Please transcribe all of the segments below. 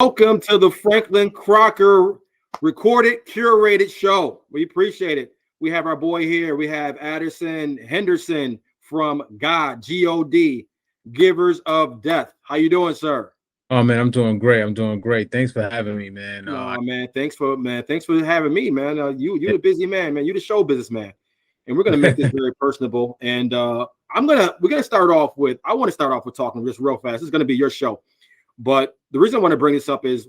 Welcome to the Franklin Crocker recorded, curated show. We appreciate it. We have our boy here. We have Addison Henderson from G.O.D, Givers of Death. How you doing, sir? Oh man, I'm doing great. I'm doing great. Thanks for having me, man. Man, thanks for having me, man. You're a busy man, man. You're the show business man, and we're gonna make this very personable. And we're gonna start off with. I want to start off with talking just real fast. This is gonna be your show. But the reason I want to bring this up is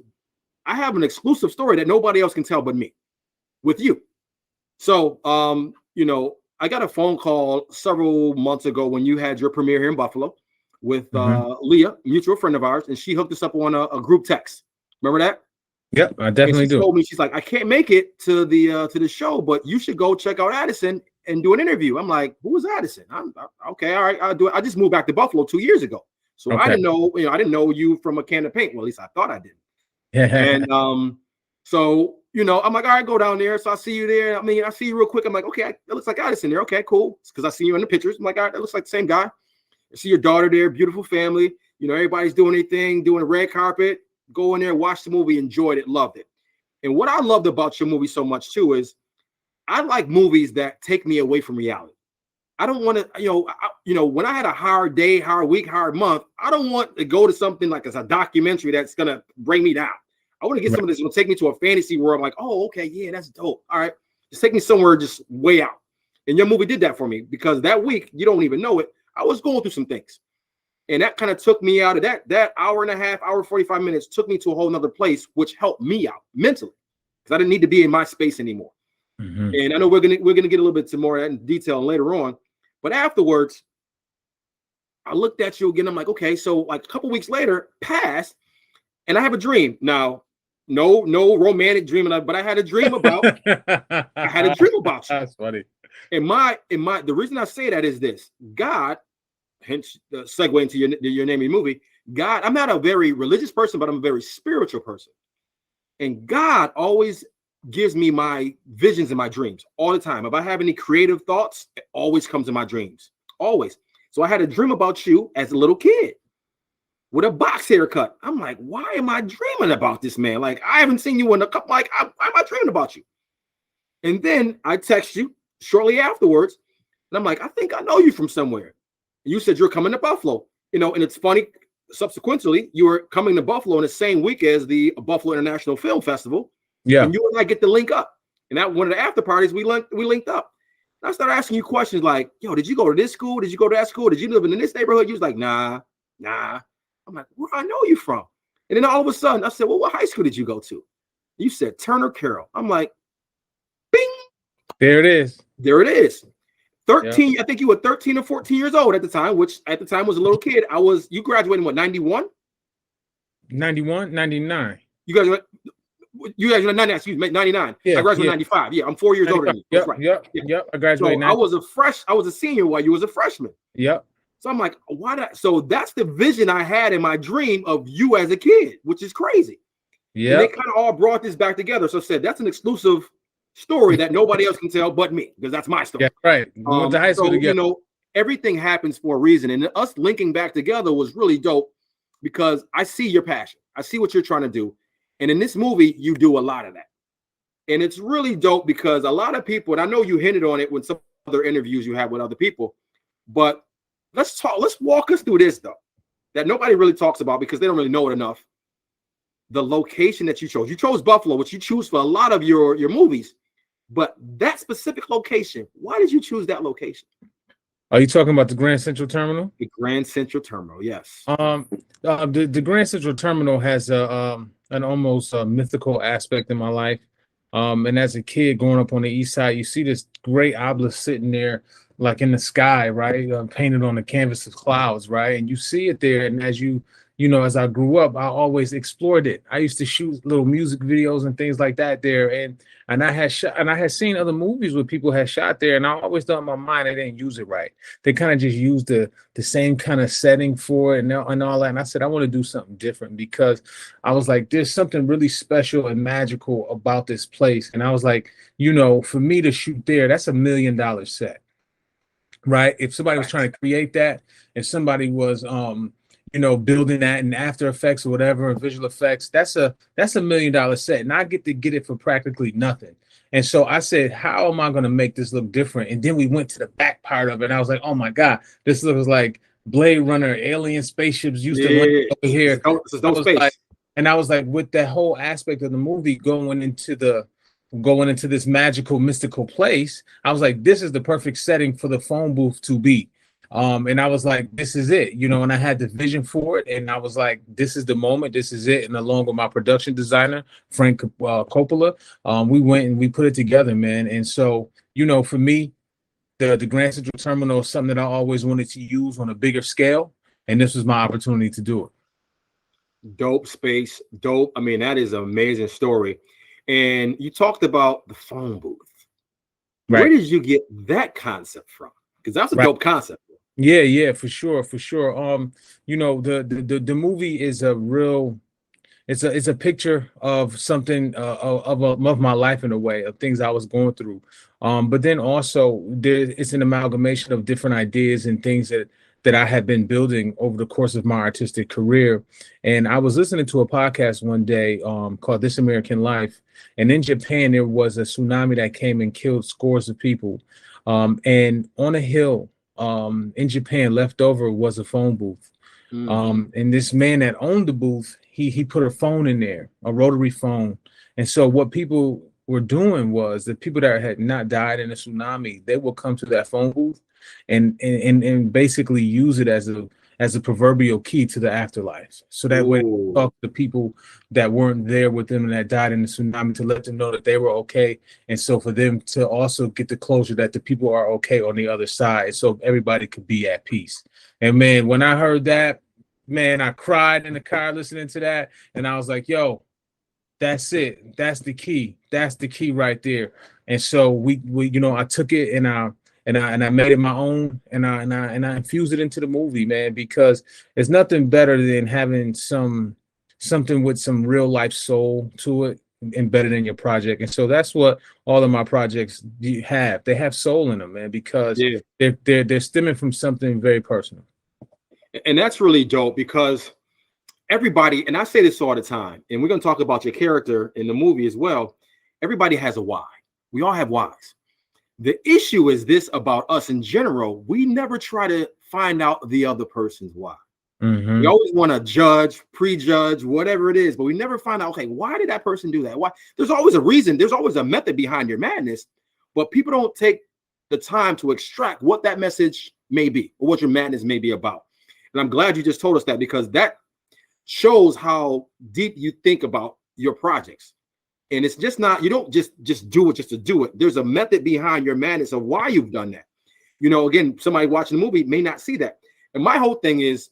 I have an exclusive story that nobody else can tell but me with you. So, I got a phone call several months ago when you had your premiere here in Buffalo with Leah, mutual friend of ours, and she hooked us up on a group text. Remember that? Yep, I definitely do. Told me, she's like, I can't make it to the show, but you should go check out Addison and do an interview. I'm like, who is Addison? Okay, all right, I'll do it. I just moved back to Buffalo 2 years ago. So okay. I didn't know you from a can of paint. Well, at least I thought I did. And so I'm like, all right, go down there. So I see you there. I mean, I see you real quick. I'm like, okay, it looks like Addison there. Okay, cool. Because I see you in the pictures. I'm like, all right, that looks like the same guy. I see your daughter there, beautiful family. Everybody's doing their thing, doing a red carpet. Go in there, watch the movie, enjoyed it, loved it. And what I loved about your movie so much too is I like movies that take me away from reality. I don't want to, when I had a hard day, hard week, hard month, I don't want to go to something like as a documentary that's going to bring me down. I want to get something that's going to take me to a fantasy world. I'm like, oh, okay, yeah, that's dope. All right. Just take me somewhere just way out. And your movie did that for me because that week, you don't even know it, I was going through some things. And that kind of took me out of that hour and a half, hour, 45 minutes, took me to a whole nother place, which helped me out mentally because I didn't need to be in my space anymore. And I know we're gonna get a little bit more of that in detail later on. But afterwards, I looked at you again. I'm like, okay, so like a couple weeks later passed, and I have a dream. Now, no romantic dream, but I had a dream about you. That's funny. And the reason I say that is this: God, hence the segue into your name of your movie. God, I'm not a very religious person, but I'm a very spiritual person. And God always gives me my visions and my dreams all the time. If I have any creative thoughts, it always comes in my dreams, always. So I had a dream about you as a little kid with a box haircut. I'm like, why am I dreaming about this man? Like, I haven't seen you in a couple, why am I dreaming about you? And then I text you shortly afterwards, and I'm like, I think I know you from somewhere. And you said you're coming to Buffalo, and it's funny, subsequently, you were coming to Buffalo in the same week as the Buffalo International Film Festival. Yeah, and you and I get to link up, and at one of the after parties we linked up. And I started asking you questions like, "Yo, did you go to this school? Did you go to that school? Did you live in this neighborhood?" You was like, "Nah." I'm like, "Where I know you from?" And then all of a sudden, I said, "Well, what high school did you go to?" You said Turner Carroll. I'm like, "Bing!" There it is. 13. Yeah. I think you were 13 or 14 years old at the time, which at the time was a little kid. You graduated in what, 91? 91, 99. You graduated 99, excuse me, 99. Yeah, I graduated 95. Yeah, I'm 4 years older than you. That's right. Yep. I graduated. So I was a senior while you was a freshman. Yep. So I'm like, so that's the vision I had in my dream of you as a kid, which is crazy. Yeah. And they kind of all brought this back together. So I said that's an exclusive story that nobody else can tell but me, because that's my story. Yeah, right. We went to high school together. Everything happens for a reason. And us linking back together was really dope because I see your passion. I see what you're trying to do. And in this movie, you do a lot of that. And it's really dope because a lot of people, and I know you hinted on it with some other interviews you have with other people, but let's walk us through this though, that nobody really talks about because they don't really know it enough. The location that you chose. You chose Buffalo, which you choose for a lot of your movies, but that specific location, why did you choose that location? Are you talking about the Grand Central Terminal? The Grand Central Terminal, yes. The Grand Central Terminal has an almost mythical aspect in my life. And as a kid growing up on the east side, you see this great obelisk sitting there like in the sky, right? Painted on the canvas of clouds, right? And you see it there. And as as I grew up, I always explored it. I used to shoot little music videos and things like that there. And I had seen other movies where people had shot there, and I always thought in my mind they didn't use it right. They kind of just used the same kind of setting for it and all that. And I said, I want to do something different because I was like, there's something really special and magical about this place. And I was like, for me to shoot there, that's $1 million set. Right. If somebody was trying to create that, if somebody was building that in After Effects or whatever, visual effects, that's a $1 million set, and I get to get it for practically nothing. And so I said, how am I going to make this look different? And then we went to the back part of it, and I was like, oh my God, this looks like Blade Runner, alien spaceships used to land over here. This is no space. And I was like, with that whole aspect of the movie going into this magical, mystical place, I was like, this is the perfect setting for the phone booth to be. And I was like, this is it, and I had the vision for it. And I was like, this is the moment, this is it. And along with my production designer, Frank Coppola, we went and we put it together, man. And so, for me, the Grand Central Terminal is something that I always wanted to use on a bigger scale. And this was my opportunity to do it. Dope space, dope. I mean, that is an amazing story. And you talked about the phone booth. Right. Where did you get that concept from? Because that's a dope concept. Yeah, for sure. The movie is it's a picture of something of my life in a way, of things I was going through. But then also it's an amalgamation of different ideas and things that I had been building over the course of my artistic career. And I was listening to a podcast one day called This American Life. And in Japan, there was a tsunami that came and killed scores of people. And on a hill in Japan, left over was a phone booth. And this man that owned the booth, he put a phone in there, a rotary phone. And so what people were doing was the people that had not died in the tsunami, they would come to that phone booth and basically use it as a proverbial key to the afterlife. So that way they talk to people that weren't there with them and that died in the tsunami to let them know that they were okay. And so for them to also get the closure that the people are okay on the other side, so everybody could be at peace. And man, when I heard that, man, I cried in the car listening to that. And I was like, yo, that's it. That's the key. That's the key right there. And so we I took it and I made it my own, and I infused it into the movie, man, because there's nothing better than having something with some real life soul to it embedded in your project. And so that's what all of my projects have. They have soul in them, man, because they're stemming from something very personal. And that's really dope, because everybody, and I say this all the time, and we're going to talk about your character in the movie as well. Everybody has a why. We all have whys. The issue is this about us in general: we never try to find out the other person's why. We always want to judge, prejudge, whatever it is, but we never find out, okay, why did that person do that? Why? There's always a reason. There's always a method behind your madness, but people don't take the time to extract what that message may be or what your madness may be about. And I'm glad you just told us that, because that shows how deep you think about your projects. And it's just not, you don't just do it just to do it. There's a method behind your madness of why you've done that. Again, somebody watching the movie may not see that. And my whole thing is,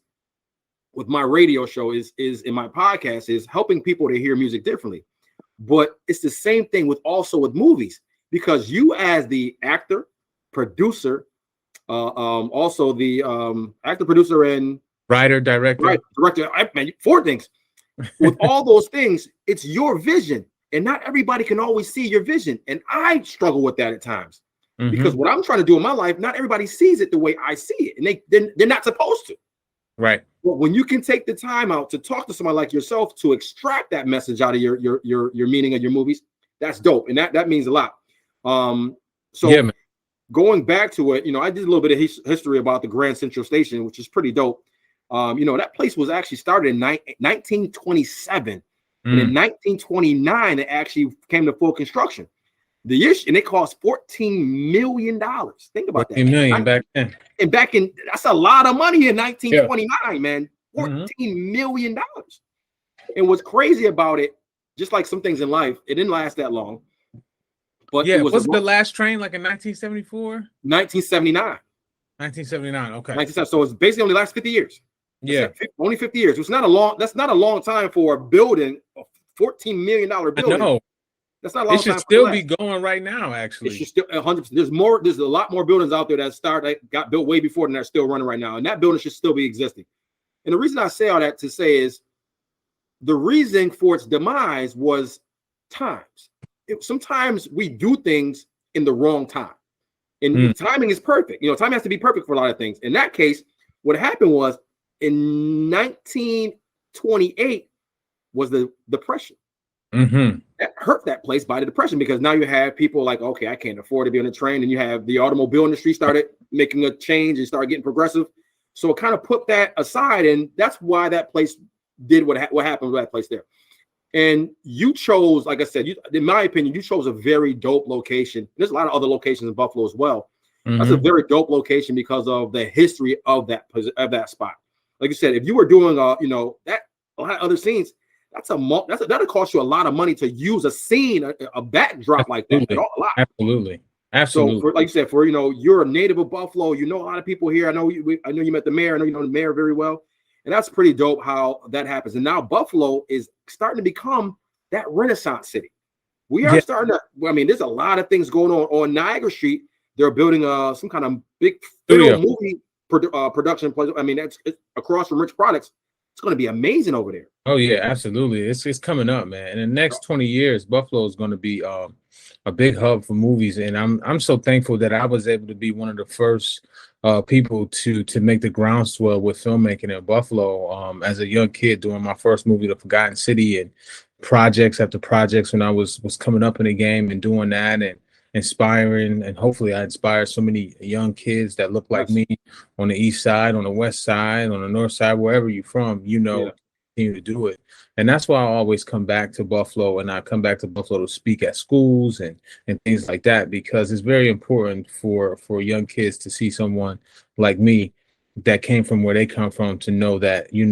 with my radio show is in my podcast, is helping people to hear music differently. But it's the same thing with movies, because you, as the actor, producer, also the actor, producer, and writer, director, four things. With all those things, it's your vision, and not everybody can always see your vision. And I struggle with that at times, because what I'm trying to do in my life, not everybody sees it the way I see it, and they're not supposed to. Right. But when you can take the time out to talk to somebody like yourself to extract that message out of your meaning of your movies, that's dope, and that means a lot. Going back to it, I did a little bit of history about the Grand Central Station, which is pretty dope. That place was actually started in 1927, and in 1929 it actually came to full construction. And it cost $14 million. Think about that. $14 million back then. And that's a lot of money in 1929, man. $14 million. And what's crazy about it, just like some things in life, it didn't last that long. But was it the last train like in 1974? 1979. 1979. Okay. 1979. So it's basically only the last 50 years. Only 50 years. That's not a long time for a building, a $14 million building. No. That's not a long time. It should still be going right now, actually. It should still 100%. There's a lot more buildings out there that got built way before and they're still running right now. And that building should still be existing. And the reason I say all that to say is the reason for its demise was times. Sometimes we do things in the wrong time. And timing is perfect. Timing has to be perfect for a lot of things. In that case, what happened was in 1928 was the Depression. That hurt that place by the Depression, because now you have people like, okay, I can't afford to be on a train, and you have the automobile industry started making a change and started getting progressive. So it kind of put that aside, and that's why that place did what happened with that place there. And you chose, like I said, in my opinion, you chose a very dope location. There's a lot of other locations in Buffalo as well. That's a very dope location because of the history of that spot. Like you said, if you were doing that a lot of other scenes, that'll cost you a lot of money to use a scene, a backdrop like that. A lot. Absolutely. So, like you said, you're a native of Buffalo. You know a lot of people here. I know you met the mayor. I know you know the mayor very well, and that's pretty dope how that happens. And now Buffalo is starting to become that Renaissance city. We are starting to. I mean, there's a lot of things going on Niagara Street. They're building some kind of big film movie production place. I mean, it's across from Rich Products. It's going to be amazing over there. Oh yeah, absolutely. It's coming up, man. In the next 20 years, Buffalo is going to be a big hub for movies, and I'm so thankful that I was able to be one of the first people to make the groundswell with filmmaking in Buffalo as a young kid, doing my first movie, The Forgotten City, and projects after projects when I was coming up in the game and doing that and inspiring, and hopefully I inspired so many young kids that look like me on the east side, on the west side, on the north side, wherever you're from, continue to do it. And that's why I always come back to Buffalo, and I come back to Buffalo to speak at schools and things like that, because it's very important for young kids to see someone like me that came from where they come from, to know that you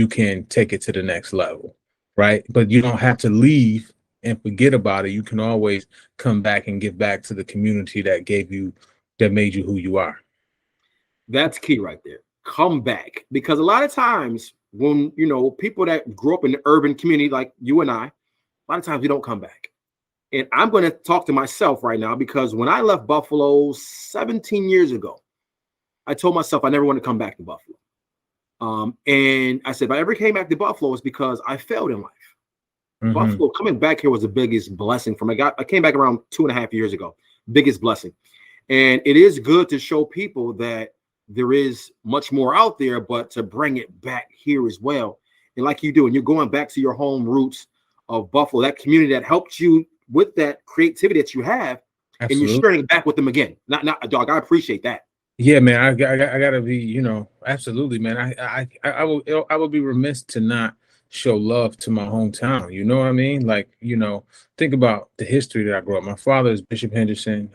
can take it to the next level, right? But you don't have to leave and forget about it. You can always come back and give back to the community that made you who you are. That's key right there. Come back. Because a lot of times when, people that grew up in the urban community like you and I, a lot of times we don't come back. And I'm going to talk to myself right now, because when I left Buffalo 17 years ago, I told myself I never want to come back to Buffalo. And I said, if I ever came back to Buffalo, it's because I failed in life. Buffalo, coming back here was the biggest blessing for me. I came back around 2.5 years ago. Biggest blessing. And it is good to show people that there is much more out there, but to bring it back here as well. And like you do, and you're going back to your home roots of Buffalo, that community that helped you with that creativity that you have. Absolutely. And you're sharing it back with them again. Not dog. I appreciate that. Yeah, man. I gotta be, absolutely, man. I will be remiss to not show love to my hometown. You know what I mean? Like, think about the history that I grew up. My father is Bishop Henderson.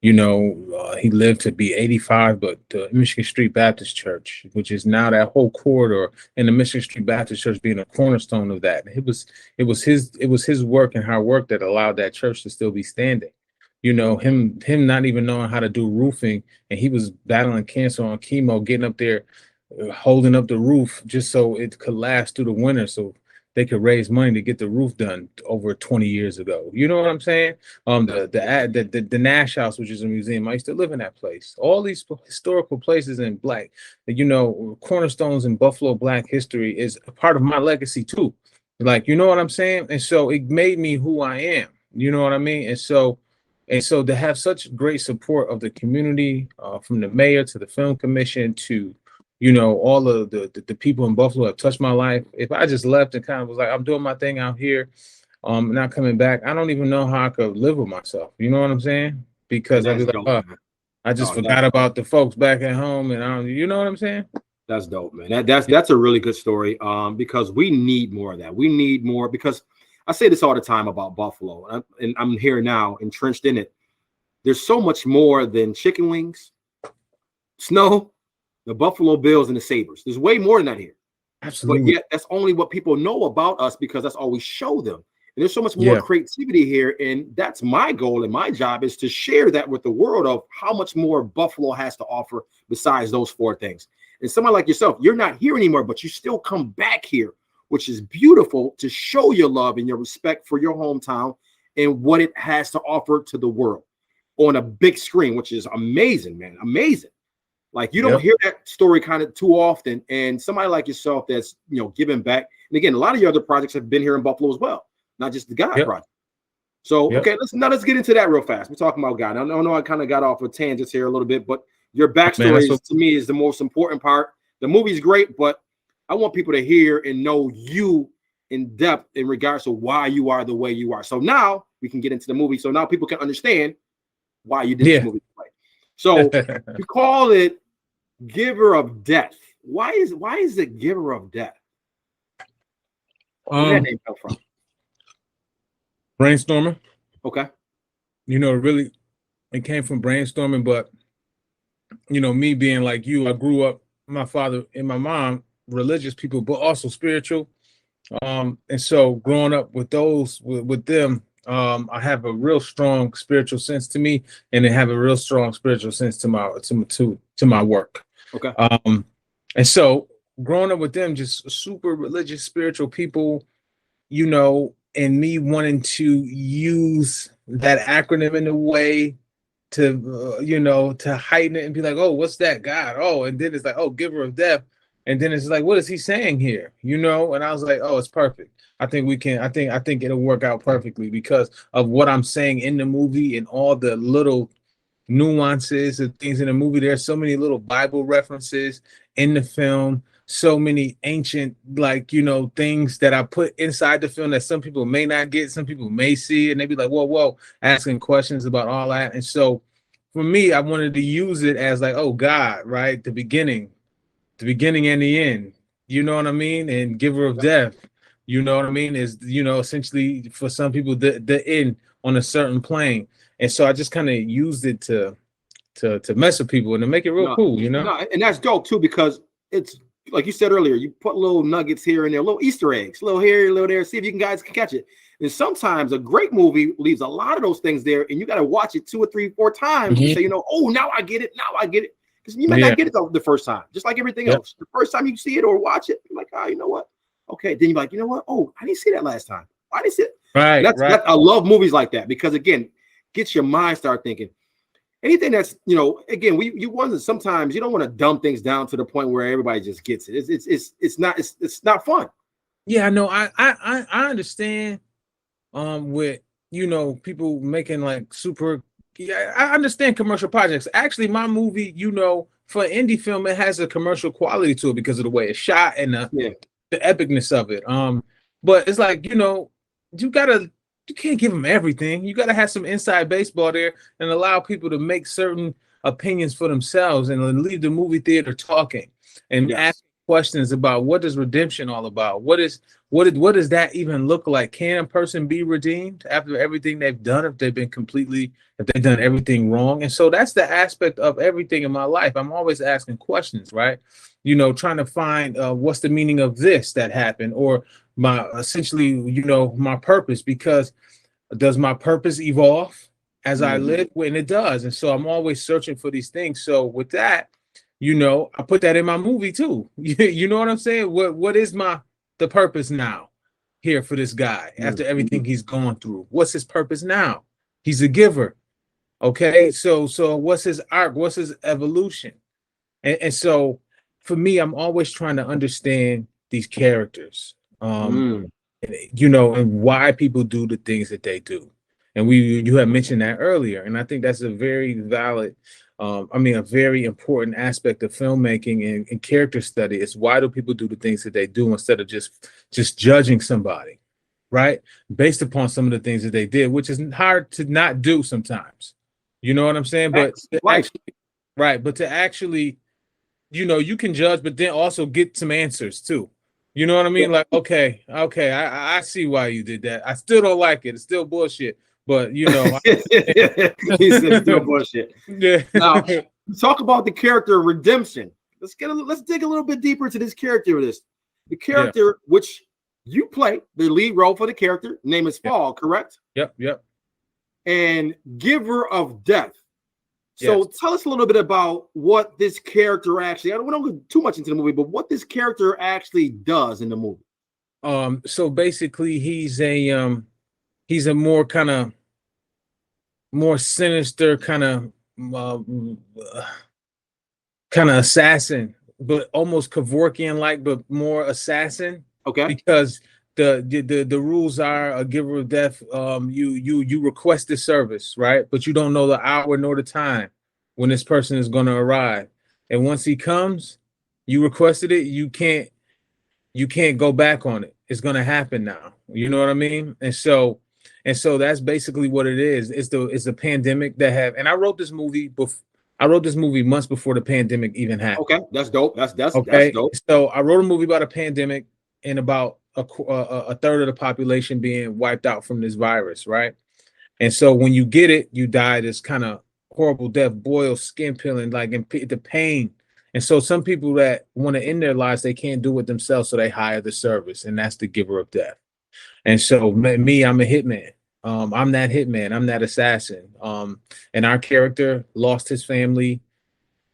He lived to be 85, but the Michigan Street Baptist Church, which is now that whole corridor, and the Michigan Street Baptist Church being a cornerstone of that. It was his work and hard work that allowed that church to still be standing. Him not even knowing how to do roofing, and he was battling cancer on chemo, getting up there, holding up the roof just so it could last through the winter, so they could raise money to get the roof done over 20 years ago. You know what I'm saying? The Nash House, which is a museum, I used to live in that place. All these historical places in Black, cornerstones in Buffalo Black history is a part of my legacy too. Like, you know what I'm saying? And so it made me who I am. You know what I mean? And so to have such great support of the community, from the mayor to the film commission to all of the people in Buffalo have touched my life. If I just left and kind of was like, I'm doing my thing out here, not coming back, I don't even know how I could live with myself. You know what I'm saying? Because I'd be like, I just forgot about the folks back at home, and you know what I'm saying? That's dope, man. That's a really good story. Because we need more of that. We need more, because I say this all the time about Buffalo, and I'm here now, entrenched in it. There's so much more than chicken wings, snow, the Buffalo Bills, and the Sabres. There's way more than that here. Absolutely. But yet that's only what people know about us, because that's all we show them. And there's so much more creativity here. And that's my goal, and my job is to share that with the world of how much more Buffalo has to offer besides those 4 things. And someone like yourself, you're not here anymore, but you still come back here, which is beautiful, to show your love and your respect for your hometown and what it has to offer to the world on a big screen, which is amazing, man. Amazing. Like, you don't hear that story kind of too often. And somebody like yourself that's, giving back. And again, a lot of your other projects have been here in Buffalo as well, not just the God project. So, okay, let's get into that real fast. We're talking about God. I know I kind of got off of tangents here a little bit, but your backstory to me is the most important part. the movie's great, but I want people to hear and know you in depth in regards to why you are the way you are. So now we can get into the movie. So now people can understand why you did this movie. So you call it Giver of Death. Why is it Giver of Death? Where that name come from? Brainstorming. Okay. You know, really, it came from brainstorming, but you know, me being like you, I grew up, my father and my mom, religious people, but also spiritual. And so growing up with those, with them, I have a real strong spiritual sense to me, and they have a real strong spiritual sense to my work. Okay. And so growing up with them, just super religious, spiritual people, you know, and me wanting to use that acronym in a way to, you know, to heighten it and be like, oh, what's that God? Oh, and then it's like, oh, Giver of Death. And then it's like, what is he saying here? You know? And I was like, oh, it's perfect. I think it'll work out perfectly because of what I'm saying in the movie and all the little nuances of things in the movie. There's so many little Bible references in the film, so many ancient, like, you know, things that I put inside the film that some people may not get, some people may see, and they be like, whoa, asking questions about all that. And so for me, I wanted to use it as like, oh, God, right? The beginning and the end, you know what I mean? And Giver of Death, you know what I mean, is, you know, essentially for some people the end on a certain plane. And so I just kind of used it to mess with people and to make it real cool, you know. No, and that's dope too, because it's like you said earlier, you put little nuggets here and there, little Easter eggs, little here, little there, see if you guys can catch it. And sometimes a great movie leaves a lot of those things there, and you got to watch it 2 or 3, 4 times to say, you know, oh, now I get it. Because you might not get it the first time, just like everything else. The first time you see it or watch it, you're like, oh, you know what? Okay. Then you're like, you know what? Oh, I didn't see that last time. I didn't see it. Right. I love movies like that because, again, gets your mind start thinking. Anything that's, you know, again, sometimes you don't want to dumb things down to the point where everybody just gets it. It's not fun. Yeah, no, I understand. With, you know, people making like super. Yeah, I understand commercial projects. Actually, my movie, you know, for indie film, it has a commercial quality to it because of the way it's shot and the epicness of it. But it's like, you know, you can't give them everything. You gotta have some inside baseball there and allow people to make certain opinions for themselves and leave the movie theater talking and ask questions about what is redemption all about? What does that even look like? Can a person be redeemed after everything they've done if they've done everything wrong? And so that's the aspect of everything in my life. I'm always asking questions, right? You know, trying to find what's the meaning of this that happened, or essentially, you know, my purpose, because does my purpose evolve as I live? When it does. And so I'm always searching for these things. So with that, you know, I put that in my movie too. You know what I'm saying? What is the purpose now here for this guy after everything he's gone through? What's his purpose now? He's a giver. Okay. So what's his arc? What's his evolution? And so for me, I'm always trying to understand these characters, you know, and why people do the things that they do. And you have mentioned that earlier. And I think that's a very valid, a very important aspect of filmmaking and character study is why do people do the things that they do instead of just judging somebody, right? Based upon some of the things that they did, which is hard to not do sometimes. You know what I'm saying? But to actually, you know, you can judge, but then also get some answers too. You know what I mean? Like, okay, I see why you did that. I still don't like it. It's still bullshit. But you know, he said still bullshit. Yeah. Now, talk about the character of redemption. Let's dig a little bit deeper into this character. The character which you play the lead role for the character. Name is Paul, correct? Yep. And Giver of Death. So tell us a little bit about what this character actually. We don't go too much into the movie, but what this character actually does in the movie. So basically, he's a more sinister kind of assassin, but almost Kevorkian like, but more assassin. Okay. Because the rules are a giver of death. You request the service, right? But you don't know the hour nor the time when this person is going to arrive. And once he comes, You requested it. You can't go back on it. It's gonna happen now. You know what I mean? And so that's basically what it is. It's the pandemic that have. And I wrote this movie months before the pandemic even happened. Okay, that's dope. That's Okay. dope. So I wrote a movie about a pandemic and about a third of the population being wiped out from this virus, right? And so when you get it, you die this kind of horrible death, boil, skin peeling, like the pain. And so some people that want to end their lives, they can't do it themselves, so they hire the service, and that's the giver of death. And so me, I'm a hitman. I'm that hitman. I'm that assassin. And our character lost his family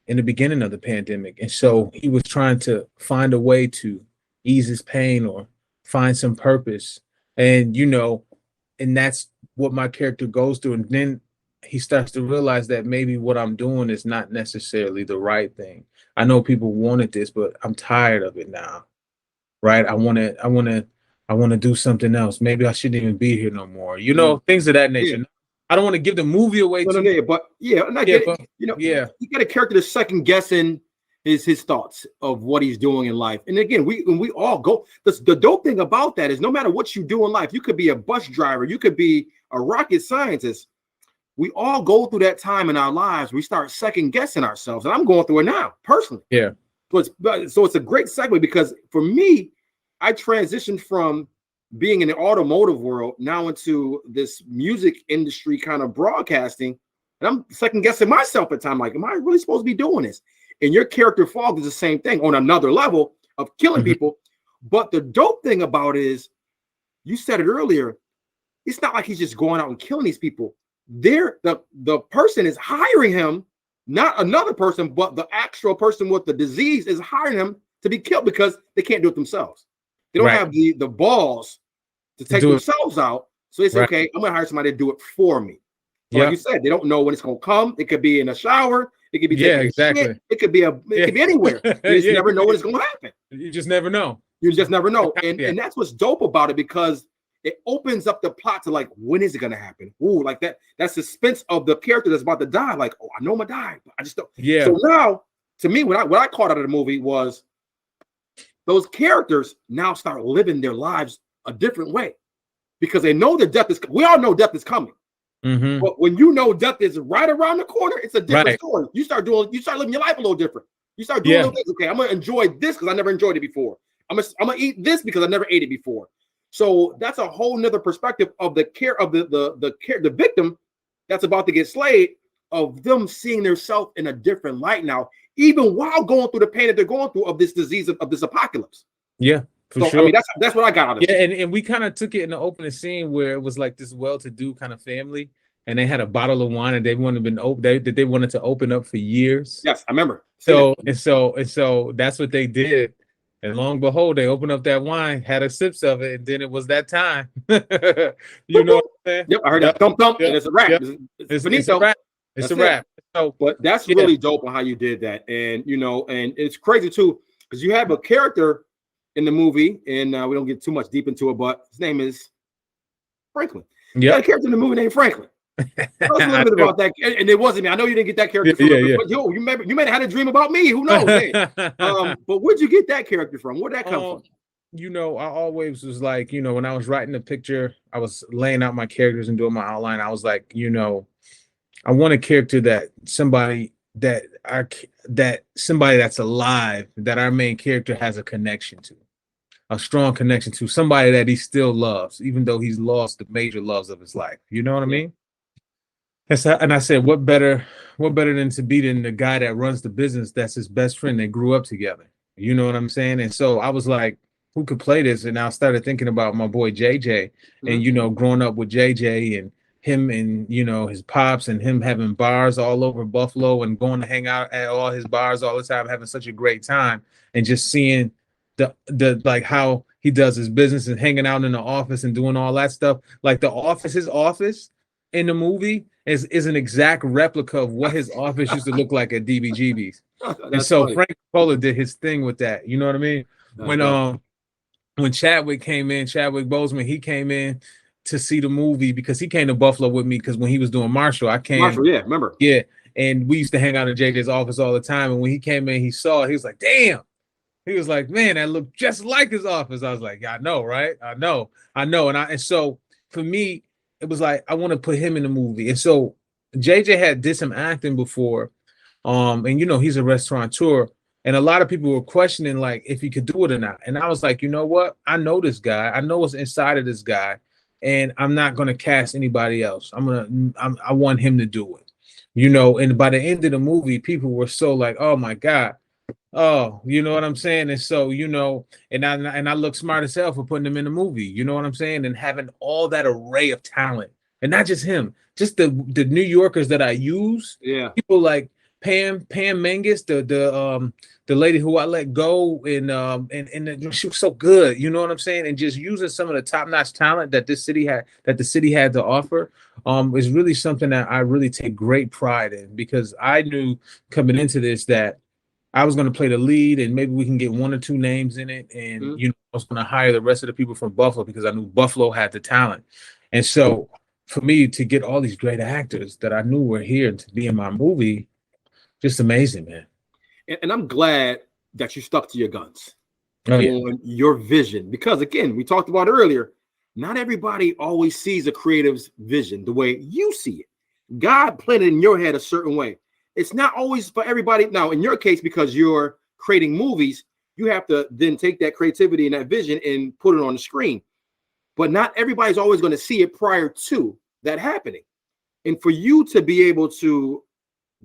in the beginning of the pandemic. And so he was trying to find a way to ease his pain or find some purpose. And, and that's what my character goes through. And then he starts to realize that maybe what I'm doing is not necessarily the right thing. I know people wanted this, but I'm tired of it now. Right? I want to do something else. Maybe I shouldn't even be here no more. Things of that nature. Yeah. I don't want to give the movie away too much. But you got a character that's second guessing his thoughts of what he's doing in life. And again, we all go. The dope thing about that is no matter what you do in life, you could be a bus driver, you could be a rocket scientist. We all go through that time in our lives. We start second guessing ourselves, and I'm going through it now personally. Yeah. So it's a great segue because for me, I transitioned from being in the automotive world now into this music industry kind of broadcasting, and I'm second guessing myself at times. Like, am I really supposed to be doing this? And your character Fog is the same thing on another level of killing people. But the dope thing about it is, you said it earlier, it's not like he's just going out and killing these people. The person is hiring him, not another person, but the actual person with the disease is hiring him to be killed because they can't do it themselves. They don't have the balls to take themselves out. So it's okay, I'm gonna hire somebody to do it for me. Like you said, they don't know when it's gonna come. It could be in a shower, it could be shit. It could be could be anywhere. You just never know when it's gonna happen. You just never know. You just never know. And that's what's dope about it, because it opens up the plot to like, when is it gonna happen? Ooh, like that suspense of the character that's about to die. Like, oh, I know I'm gonna die, but I just don't. Yeah. So now, to me, what I caught out of the movie was those characters now start living their lives a different way because they know that death is. We all know death is coming, but when you know death is right around the corner, it's a different story. You start living your life a little different. You start doing little things. Okay, I'm gonna enjoy this because I never enjoyed it before. I'm gonna eat this because I never ate it before. So that's a whole nother perspective of the care of the victim that's about to get slayed, of them seeing themselves in a different light now, even while going through the pain that they're going through of this disease of this apocalypse. Yeah, for sure. I mean, that's what I got out of it. Yeah, and we kind of took it in the opening scene where it was like this well-to-do kind of family, and they had a bottle of wine and they wanted to open up for years. Yes, I remember. So that's what they did. And long and behold, they opened up that wine, had a sips of it, and then it was that time. You know what I'm saying? Yep, I heard that thump thump, and it's a wrap. Yep. It's a wrap. It's a wrap. So, but that's really dope on how you did that, and and it's crazy too because you have a character in the movie, and we don't get too much deep into it, but his name is Franklin. Yeah, you got a character in the movie named Franklin. Tell us a little bit about that, and it wasn't me. I know you didn't get that character from but yo, you may have had a dream about me. Who knows? Hey. But where'd you get that character from? Where'd that come from? I always was like, when I was writing the picture, I was laying out my characters and doing my outline. I was like, I want a character that somebody that's alive, that our main character has a connection to, a strong connection to, somebody that he still loves, even though he's lost the major loves of his life. You know what I mean? And I said, what better than to be than the guy that runs the business that's his best friend. They grew up together. You know what I'm saying? And so I was like, who could play this? And I started thinking about my boy JJ, and growing up with JJ and him and his pops and him having bars all over Buffalo and going to hang out at all his bars all the time, having such a great time, and just seeing the like how he does his business and hanging out in the office and doing all that stuff. Like his office in the movie is an exact replica of what his office used to look like at DBGB's. And so funny. Frank Cola did his thing with that. You know what I mean? When Chadwick Boseman, he came in to see the movie because he came to Buffalo with me, because when he was doing Marshall, remember? Yeah. And we used to hang out in JJ's office all the time. And when he came in, he saw it, he was like, damn, He was like, man, that looked just like his office. I was like, yeah, I know, right? I know. And so for me, it was like, I want to put him in the movie. And so JJ had did some acting before. And he's a restaurateur. And a lot of people were questioning like if he could do it or not. And I was like, you know what? I know this guy. I know what's inside of this guy. And I'm not gonna cast anybody else. I want him to do it. And by the end of the movie, people were so like, oh my God. Oh, you know what I'm saying? And so, and I look smart as hell for putting him in the movie, you know what I'm saying? And having all that array of talent. And not just him, just the New Yorkers that I use. Yeah. People like Pam Menges, the lady who I let go, and she was so good, you know what I'm saying? And just using some of the top-notch talent that the city had to offer is really something that I really take great pride in, because I knew coming into this that I was going to play the lead, and maybe we can get one or two names in it. And, I was going to hire the rest of the people from Buffalo because I knew Buffalo had the talent. And so for me to get all these great actors that I knew were here to be in my movie, just amazing, man. And I'm glad that you stuck to your guns on your vision, because again, we talked about earlier, not everybody always sees a creative's vision the way you see it. God planted in your head a certain way. It's not always for everybody. Now, in your case, because you're creating movies, you have to then take that creativity and that vision and put it on the screen. But not everybody's always going to see it prior to that happening. And for you to be able to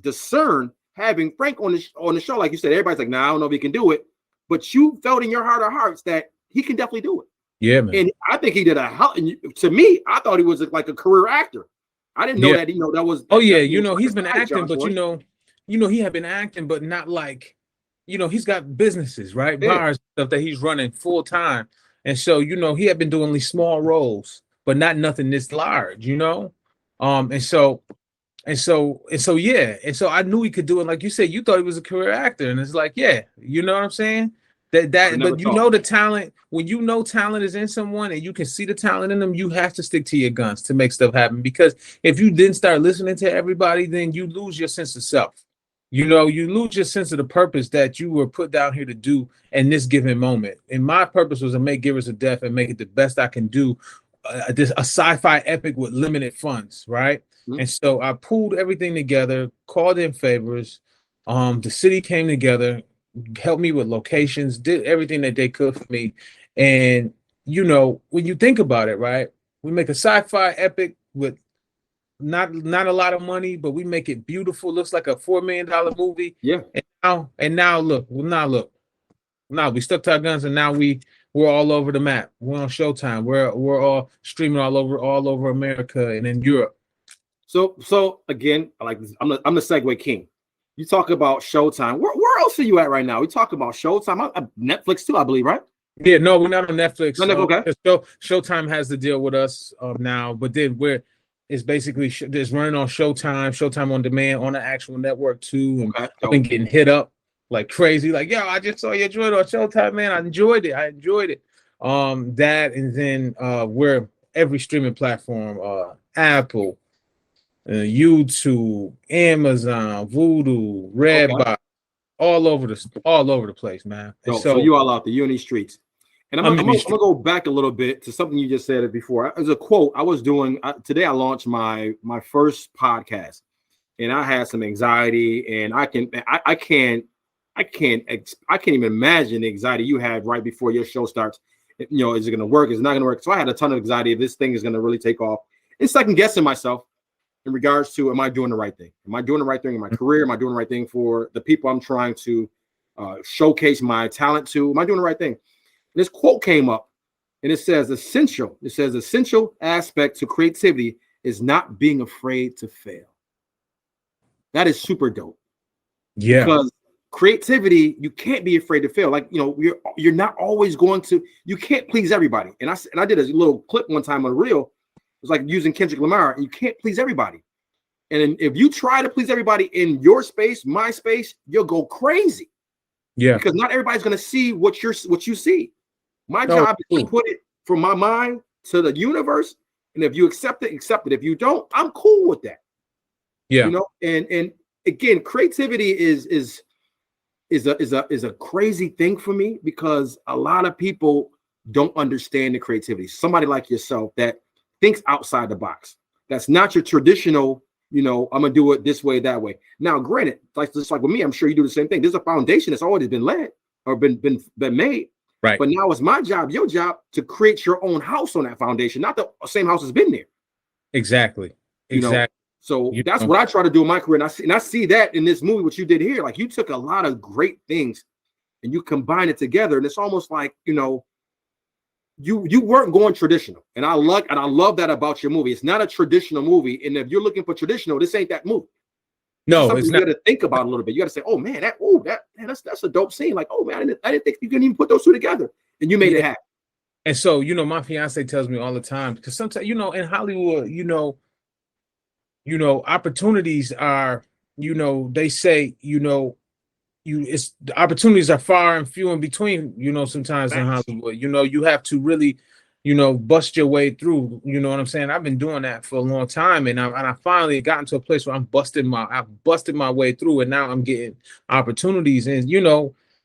discern, having Frank on the show, like you said, everybody's like, nah, I don't know if he can do it. But you felt in your heart of hearts that he can definitely do it. Yeah, man. And I think he did to me, I thought he was like a career actor. I didn't know that, that was. Oh yeah, he's been acting, but he had been acting, but not like, he's got businesses, right? Yeah. Bars, stuff that he's running full time. And so, he had been doing these small roles, but not nothing this large, And so I knew he could do it. Like you said, you thought he was a career actor. And it's like, yeah, you know what I'm saying? But the talent, when talent is in someone and you can see the talent in them, you have to stick to your guns to make stuff happen. Because if you didn't start listening to everybody, then you lose your sense of self. You lose your sense of the purpose that you were put down here to do in this given moment. And my purpose was to make Givers of Death and make it the best I can do. A sci-fi epic with limited funds, right? Mm-hmm. And so I pulled everything together, called in favors. The city came together, helped me with locations, did everything that they could for me. And, when you think about it, right, we make a sci-fi epic with not a lot of money, but we make it beautiful. Looks like a $4 million movie. Yeah. And now look. Now we stuck to our guns, and now we're all over the map. We're on Showtime. We're all streaming all over America and in Europe. So again, I like this. I'm the segue king. You talk about Showtime. Where else are you at right now? We talk about Showtime, Netflix too, I believe, right? Yeah, no, we're not on Netflix. Okay. Showtime has the deal with us now, but then it's basically it's running on Showtime on demand on the actual network too. And okay. I've been getting hit up like crazy, like, yo, I just saw your joint on Showtime, man. I enjoyed it. That, and then we're every streaming platform, Apple, YouTube, Amazon, Vudu, Redbox, all over the place, man. So you all out there, you in these streets. And I'm gonna go back a little bit to something you just said before. There's a quote I was doing today. I launched my first podcast, and I had some anxiety, and I can't even imagine the anxiety you had right before your show starts. Is it going to work? Is it not going to work? So I had a ton of anxiety. This thing is going to really take off. And second guessing myself in regards to, am I doing the right thing? Am I doing the right thing in my career? Am I doing the right thing for the people I'm trying to showcase my talent to? Am I doing the right thing? This quote came up, and it says essential aspect to creativity is not being afraid to fail. That is super dope. Yeah. Because creativity, you can't be afraid to fail. Like, you're not always going to, you can't please everybody. And I did a little clip one time on a reel. It was like using Kendrick Lamar, and you can't please everybody. And if you try to please everybody in your space, my space, you'll go crazy. Yeah. Because not everybody's going to see what you see. My job is to put it from my mind to the universe. And if you accept it, accept it. If you don't, I'm cool with that. Yeah. And again, creativity is is a crazy thing for me, because a lot of people don't understand the creativity. Somebody like yourself that thinks outside the box. That's not your traditional, I'm gonna do it this way, that way. Now, granted, just like with me, I'm sure you do the same thing. There's a foundation that's already been led or been made. Right. But now it's my job, your job, to create your own house on that foundation, not the same house has been there. Exactly. So that's what I try to do in my career. And I see that in this movie, what you did here. Like, you took a lot of great things and you combine it together. And it's almost like, you weren't going traditional. And I love that about your movie. It's not a traditional movie. And if you're looking for traditional, this ain't that movie. No, it's not. You got to think about it a little bit. You got to say, oh man, that's a dope scene. Like, oh man, I didn't think you could even put those two together. And you made it happen. And so, my fiance tells me all the time, because sometimes, in Hollywood, opportunities are, they say, it's the opportunities are far and few in between, sometimes in Hollywood. You have to really, bust your way through. You know what I'm saying? I've been doing that for a long time, and I finally gotten to a place where I've busted my way through, and now I'm getting opportunities. And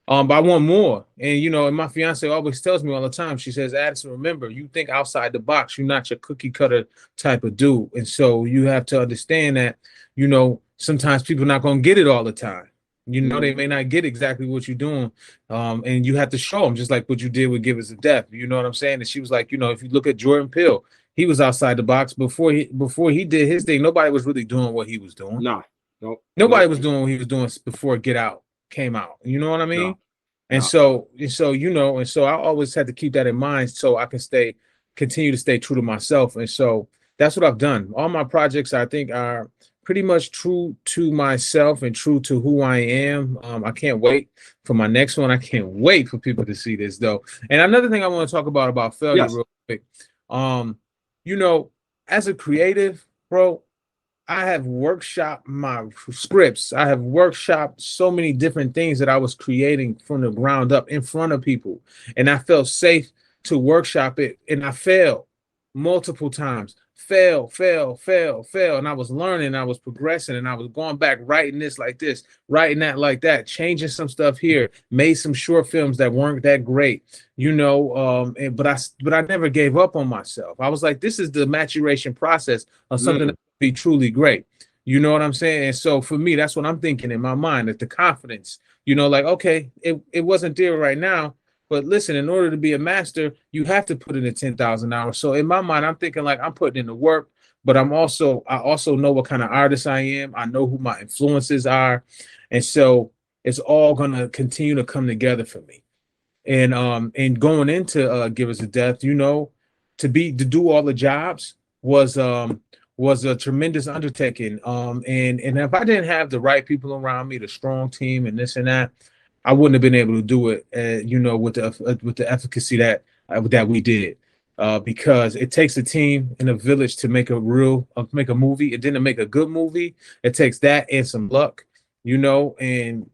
but I want more. And and my fiance always tells me all the time. She says, Addison, remember, you think outside the box. You're not your cookie cutter type of dude, and so you have to understand that sometimes people are not going to get it all the time. They may not get exactly what you're doing, and you have to show them, just like what you did with Give Us a Death. You know what I'm saying? And she was like, if you look at Jordan Peele, he was outside the box before he did his thing. Nobody was really doing what he was doing. Nobody was doing what he was doing before Get Out came out. You know what I mean? So I always had to keep that in mind so I can continue to stay true to myself. And so that's what I've done. All my projects, I think, are pretty much true to myself and true to who I am. I can't wait for my next one. I can't wait for people to see this, though. And another thing I want to talk about failure real quick. As a creative, bro, I have workshopped my scripts. I have workshopped so many different things that I was creating from the ground up in front of people. And I felt safe to workshop it. And I failed multiple times. Fail. And I was learning, I was progressing, and I was going back, writing this like this, writing that like that, changing some stuff here, made some short films that weren't that great, but I never gave up on myself. I was like, this is the maturation process of something that would be truly great. You know what I'm saying? And so for me, that's what I'm thinking in my mind, that the confidence, like, okay, it wasn't there right now. But listen, in order to be a master, you have to put in the 10,000 hours. So in my mind, I'm thinking like I'm putting in the work, but I also know what kind of artist I am. I know who my influences are. And so it's all going to continue to come together for me. And going into Give Us a Death, to do all the jobs was a tremendous undertaking. And if I didn't have the right people around me, the strong team and this and that, I wouldn't have been able to do it, with the efficacy that we did, because it takes a team and a village to make a movie. It didn't make a good movie. It takes that and some luck, and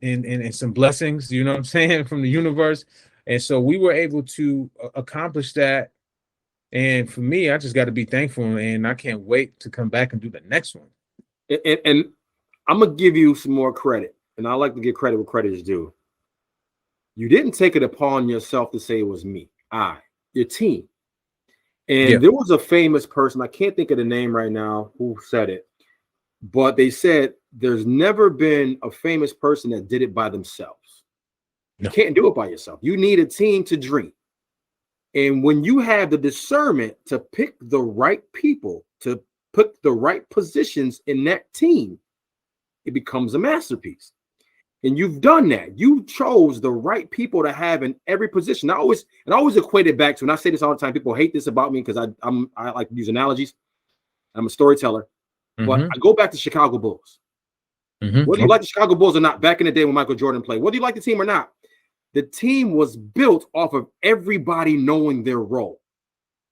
some blessings, you know what I'm saying, from the universe. And so we were able to accomplish that. And for me, I just got to be thankful, and I can't wait to come back and do the next one. And I'm gonna give you some more credit, and I like to give credit where credit is due. You didn't take it upon yourself to say it was me, your team. And there was a famous person, I can't think of the name right now, who said it, but they said there's never been a famous person that did it by themselves. No. You can't do it by yourself. You need a team to dream. And when you have the discernment to pick the right people, to put the right positions in that team, it becomes a masterpiece. And you've done that. You chose the right people to have in every position. I always equate it back to, and I say this all the time, people hate this about me because I like to use analogies. I'm a storyteller. But I go back to Chicago Bulls. Whether you like the Chicago Bulls or not, back in the day when Michael Jordan played, whether you like the team or not, the team was built off of everybody knowing their role.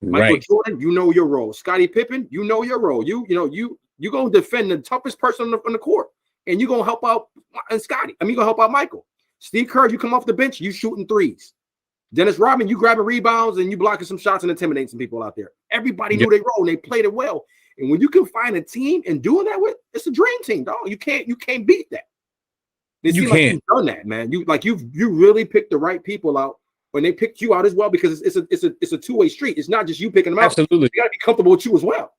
Michael Jordan, you know your role. Scottie Pippen, you know your role. You're going to defend the toughest person on the court. And you're going to help out Scotty. You're going to help out Michael. Steve Kerr, you come off the bench, you shooting threes. Dennis Rodman, you grabbing rebounds and you blocking some shots and intimidating some people out there. Everybody knew their role and they played it well. And when you can find a team and doing that with, it's a dream team, dog. You can't beat that. It seems like you've done that, man. You really picked the right people out when they picked you out as well, because it's a two-way street. It's not just you picking them out. Absolutely. You got to be comfortable with you as well.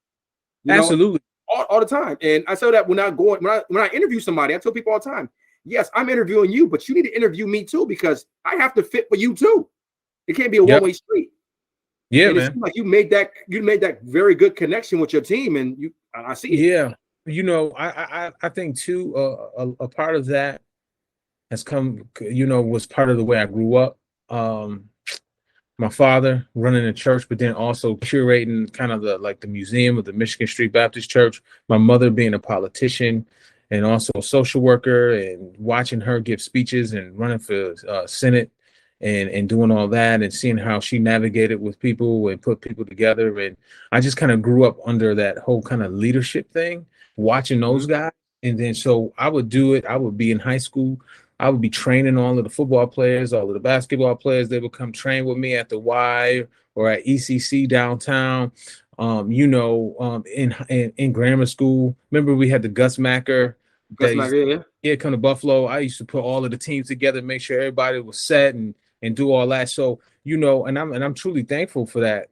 Absolutely. All the time. And I say that when I interview somebody, I tell people all the time, yes, I'm interviewing you, but you need to interview me too, because I have to fit for you too. It can't be a one-way street. Yeah, and man. It seems like you made that very good connection with your team, and I see it. Yeah. I think too, a part of that has come, was part of the way I grew up. My father running a church, but then also curating kind of the museum of the Michigan Street Baptist Church. My mother being a politician and also a social worker, and watching her give speeches and running for Senate and doing all that, and seeing how she navigated with people and put people together. And I just kind of grew up under that whole kind of leadership thing, watching those guys. And then so I would do it. I would be in high school. I would be training all of the football players, all of the basketball players. They would come train with me at the Y or at ECC downtown. In grammar school. Remember we had the Gus Macker. Yeah, come to Buffalo. I used to put all of the teams together, make sure everybody was set and do all that. So, and I'm truly thankful for that,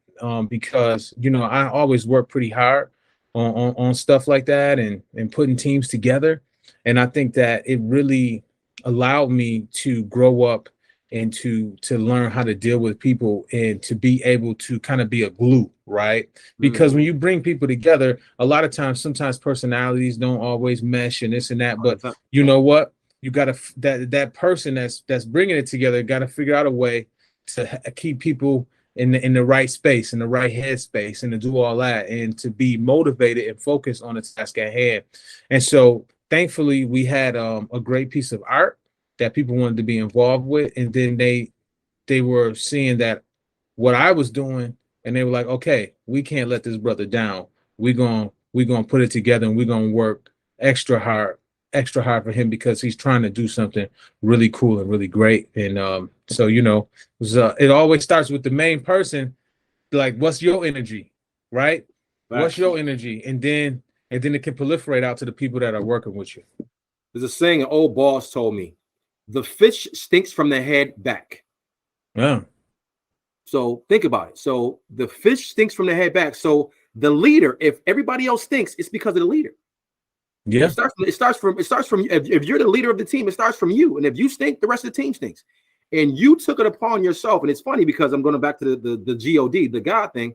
because, I always work pretty hard on stuff like that and putting teams together. And I think that it really allowed me to grow up and to learn how to deal with people and to be able to kind of be a glue, right? Because when you bring people together, a lot of times, sometimes personalities don't always mesh and this and that, but you know what? You got to, that person that's bringing it together got to figure out a way to keep people in the right space, in the right headspace, and to do all that, and to be motivated and focused on the task at hand. And so thankfully we had a great piece of art that people wanted to be involved with. And then they were seeing that what I was doing, and they were like, okay, we can't let this brother down. We're going to put it together, and we're going to work extra hard for him, because he's trying to do something really cool and really great. And so, it always starts with the main person. Like, what's your energy, right? What's your energy? And then it can proliferate out to the people that are working with you. There's a saying an old boss told me: the fish stinks from the head back. Yeah. So think about it. So the fish stinks from the head back. So the leader, if everybody else stinks, it's because of the leader. Yeah. It starts from if you're the leader of the team, it starts from you. And if you stink, the rest of the team stinks. And you took it upon yourself. And it's funny, because I'm going back to the G.O.D, the God thing.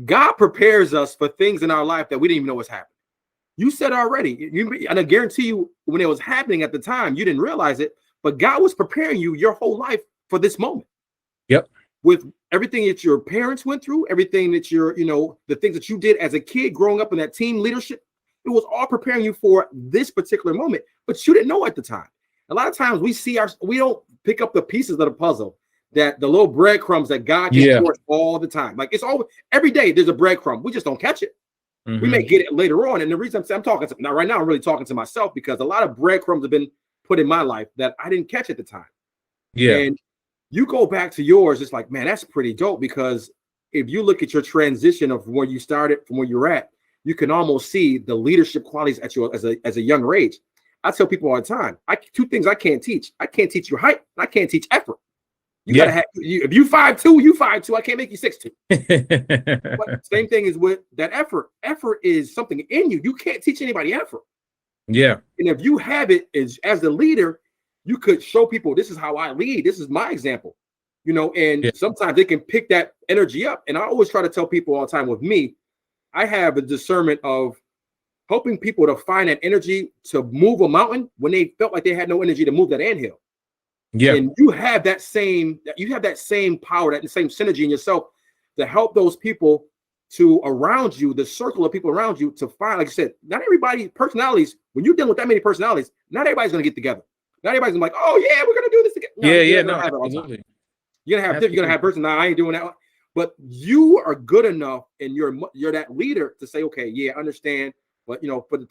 God prepares us for things in our life that we didn't even know was happening. You said already, and I guarantee you, when it was happening at the time, you didn't realize it, but God was preparing you your whole life for this moment. Yep. With everything that your parents went through, everything that the things that you did as a kid growing up in that team leadership, it was all preparing you for this particular moment, but you didn't know at the time. A lot of times we don't pick up the pieces of the puzzle, that the little breadcrumbs that God just pours all the time. Like, it's all every day there's a breadcrumb. We just don't catch it. We may get it later on. And the reason I'm talking to, now, right now, I'm really talking to myself, because a lot of breadcrumbs have been put in my life that I didn't catch at the time. Yeah. And you go back to yours, it's like, man, that's pretty dope, because if you look at your transition of where you started from where you're at, you can almost see the leadership qualities at your as a younger age. I tell people all the time, two things I can't teach. I can't teach your height, and I can't teach effort. You gotta have, if you 5'2", you 5'2". I can't make you 6'2". But same thing is with that effort. Effort is something in you. You can't teach anybody effort. Yeah. And if you have it as the leader, you could show people, this is how I lead. This is my example. And sometimes they can pick that energy up. And I always try to tell people all the time, with me, I have a discernment of helping people to find that energy to move a mountain when they felt like they had no energy to move that anthill. Yeah. And you have that same power, that same synergy in yourself to help those people to around you, the circle of people around you, to find, like I said, not everybody personalities, when you're dealing with that many personalities, not everybody's going to get together. Not everybody's gonna be like, oh yeah, we're going to do this together. No, absolutely. You're going to have person. Now, I ain't doing that. But you are good enough, and you're that leader to say, okay, yeah, I understand. But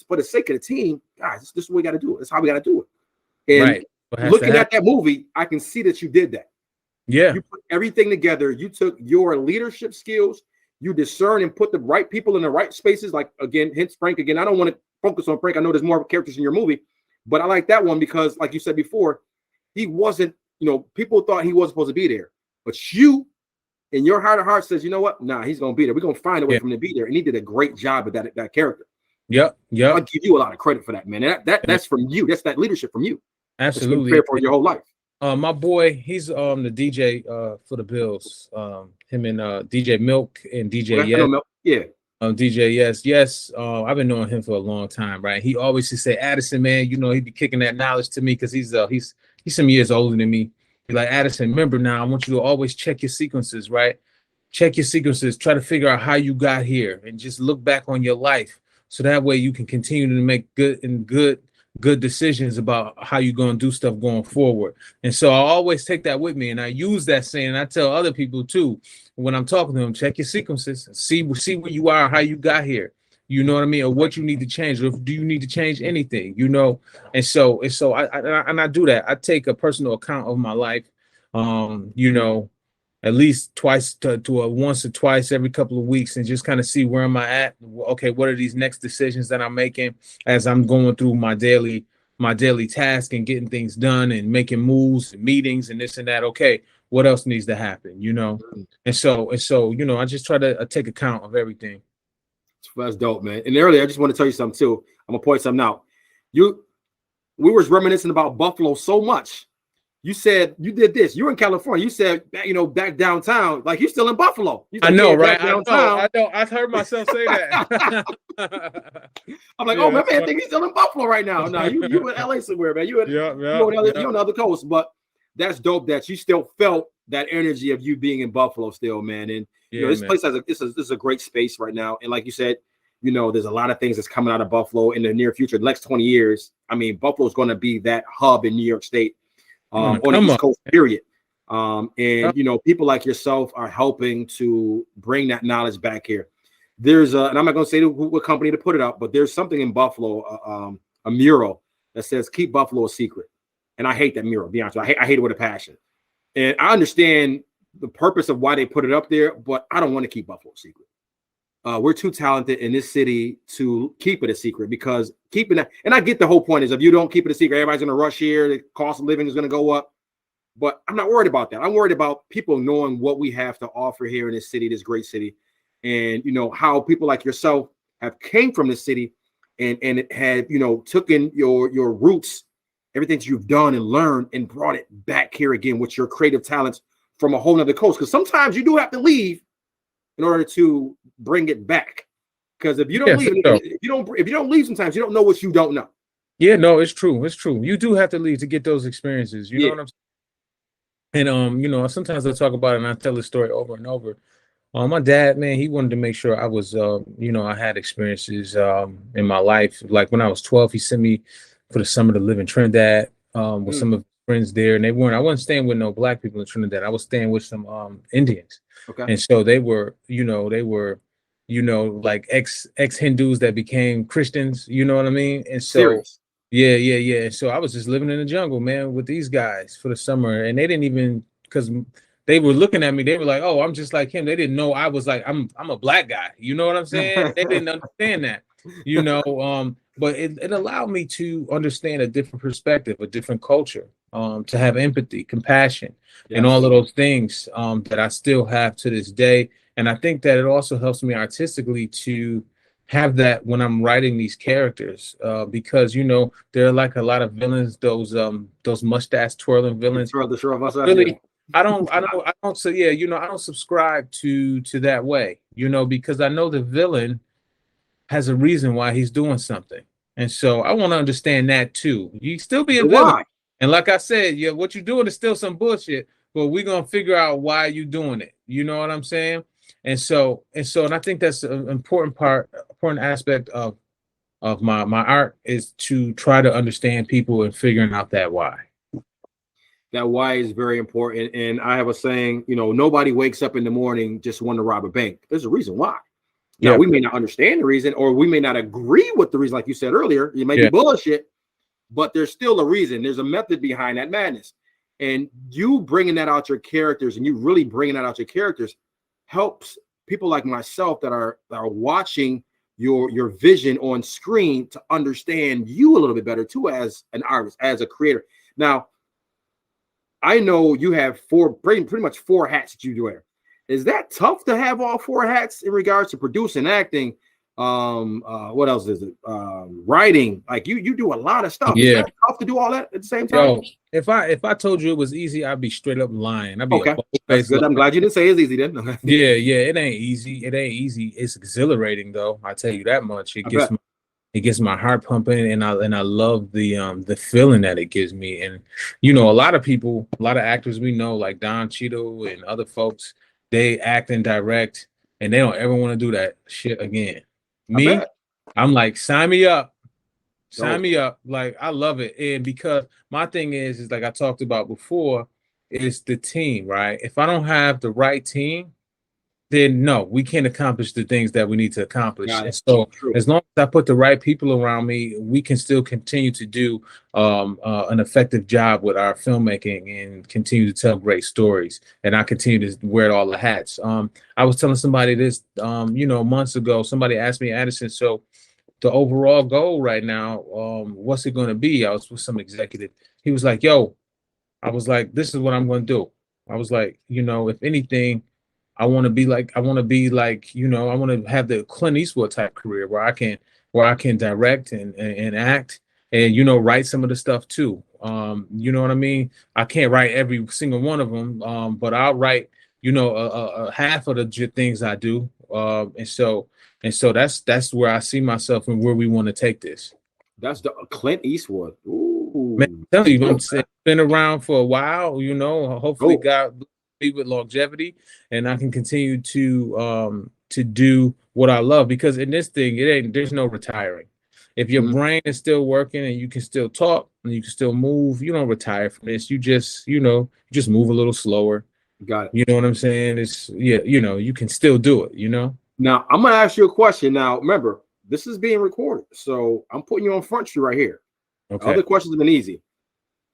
for the sake of the team, guys, this is what we got to do. That's how we got to do it. And looking at that movie, I can see that you did that. Yeah. You put everything together. You took your leadership skills, you discern and put the right people in the right spaces. Like, again, hence Frank. Again, I don't want to focus on Frank. I know there's more characters in your movie, But I like that one because, like you said before, he wasn't, people thought he wasn't supposed to be there. But you, in your heart of hearts, says, you know what? Nah, he's going to be there. We're going to find a way for him to be there. And he did a great job with that character. Yep. I give you a lot of credit for that, man. And that's from you. That's that leadership from you. Absolutely. Prepared for your whole life. My boy, he's the DJ for the Bills. Him and DJ Milk and DJ Yes. Yeah. DJ Yes. I've been knowing him for a long time, right? He always used to say, Addison, man, he'd be kicking that knowledge to me because he's some years older than me. He's like, Addison, remember now, I want you to always check your sequences, right? Check your sequences, try to figure out how you got here and just look back on your life. So that way you can continue to make good decisions about how you're going to do stuff going forward. And so I always take that with me, and I use that saying. I tell other people too, when I'm talking to them, check your sequences, see where you are, how you got here. You know what I mean? Or what you need to change, or do you need to change anything, And so I do that. I take a personal account of my life, at least twice to once or twice every couple of weeks, and just kind of see where am I at. Okay, what are these next decisions that I'm making as I'm going through my daily task and getting things done and making moves and meetings and this and that. Okay, what else needs to happen? And so I just try to take account of everything. That's dope, man. And earlier, I just want to tell you something too. I'm gonna point something out. We was reminiscing about Buffalo so much. You said you did this. You were in California. You said, back downtown, like you're still in Buffalo. Like, I know, right? I know. I've heard myself say that. I'm like, oh, man, I think he's still in Buffalo right now. No, you in LA somewhere, man. You're on the other coast. But that's dope that you still felt that energy of you being in Buffalo still, man. And this place this is a great space right now. And like you said, there's a lot of things that's coming out of Buffalo in the near future. The next 20 years, I mean, Buffalo is going to be that hub in New York State. On the East Coast, period. People like yourself are helping to bring that knowledge back here. There's and I'm not going to say what company to put it up, but there's something in Buffalo, a mural that says "Keep Buffalo a Secret," and I hate that mural. To be honest with you, I hate it with a passion. And I understand the purpose of why they put it up there, but I don't want to keep Buffalo a secret. We're too talented in this city to keep it a secret, because keeping that, and I get the whole point is if you don't keep it a secret, everybody's going to rush here. The cost of living is going to go up. But I'm not worried about that. I'm worried about people knowing what we have to offer here in this city, this great city. And, how people like yourself have came from this city and have, taken your roots, everything that you've done and learned, and brought it back here again with your creative talents from a whole nother coast. Because sometimes you do have to leave in order to bring it back. Because if you don't leave, if you don't leave, sometimes you don't know what you don't know. Yeah, no, it's true. It's true. You do have to leave to get those experiences. You know what I'm saying? And sometimes I talk about it and I tell the story over and over. My dad, man, he wanted to make sure I was I had experiences in my life. Like when I was 12, he sent me for the summer to live in Trinidad with some of his friends there. And I wasn't staying with no black people in Trinidad. I was staying with some Indians. Okay. And so they were like ex Hindus that became Christians, you know what I mean? And so Serious. Yeah. So I was just living in the jungle, man, with these guys for the summer. And they didn't even, because they were looking at me, they were like, oh, I'm just like him. They didn't know I was like, I'm a black guy. You know what I'm saying? They didn't understand that, but it allowed me to understand a different perspective, a different culture, to have empathy, compassion, and all of those things that I still have to this day. And I think that it also helps me artistically to have that when I'm writing these characters, because there are like a lot of villains, those mustache twirling villains. Really, I don't subscribe to that way, because I know the villain has a reason why he's doing something. And so I want to understand that too. You still be a villain. Why? And like I said, what you're doing is still some bullshit, but we're going to figure out why you're doing it. You know what I'm saying? And I think that's an important aspect of my art, is to try to understand people and figuring out that why. That why is very important. And I have a saying, nobody wakes up in the morning just wanting to rob a bank. There's a reason why. Now, we may not understand the reason, or we may not agree with the reason, like you said earlier. It may be bullshit, but there's still a reason. There's a method behind that madness. And you bringing that out your characters, and you really bringing that out your characters, helps people like myself that are watching your vision on screen to understand you a little bit better too, as an artist, as a creator. Now, I know you have pretty much four hats that you wear. Is that tough to have all four hats in regards to producing, acting? What else is it? Writing. Like you do a lot of stuff. Yeah. Is that tough to do all that at the same time? Yo, if I told you it was easy, I'd be straight up lying. I'd be okay. That's good. I'm glad you didn't say it's easy then. Yeah, it ain't easy. It ain't easy. It's exhilarating though. I tell you that much. It gets my heart pumping, and I love the feeling that it gives me. And you know, a lot of actors we know, like Don Cheadle and other folks, they act and direct, and they don't ever want to do that shit again. Me, I'm like, sign me up. Sign me up. Like, I love it. And because my thing is like I talked about before, is the team, right? If I don't have the right team, then no, we can't accomplish the things that we need to accomplish. And so as long as I put the right people around me, we can still continue to do an effective job with our filmmaking and continue to tell great stories. And I continue to wear all the hats. I was telling somebody this, months ago. Somebody asked me, Addison, so the overall goal right now, what's it going to be? I was with some executive. He was like, yo, I was like, this is what I'm going to do. I was like, if anything, I want to be like, I want to have the Clint Eastwood type career where I can direct and act and, write some of the stuff too. You know what I mean? I can't write every single one of them, but I'll write, a half of the things I do. And so that's where I see myself and where we want to take this. That's the Clint Eastwood. Ooh. Man, I'm telling you, I'm been around for a while, hopefully God me with longevity and I can continue to do what I love, because in this thing, there's no retiring. If your brain is still working and you can still talk and you can still move, you don't retire from this. You just, just move a little slower. Got it. You know what I'm saying? It's you can still do it, Now I'm gonna ask you a question. Now remember, this is being recorded, so I'm putting you on Front Street right here. Okay. Other questions have been easy.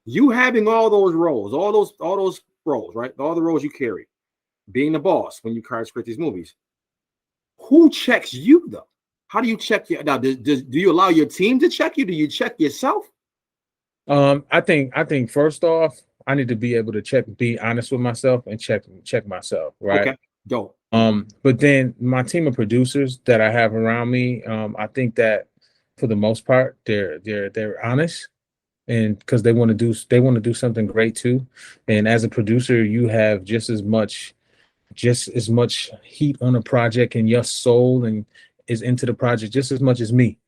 You having all those roles, all those roles, right? All the roles you carry, being the boss when you script these movies. Who checks you though? How do you check you? Now, do you allow your team to check you? Do you check yourself? I think first off, I need to be able to be honest with myself and check myself, right? Okay. Dope. But then my team of producers that I have around me, I think that for the most part, they're honest, and because they want to do something great too. And as a producer, you have just as much heat on a project, and your soul and is into the project just as much as me.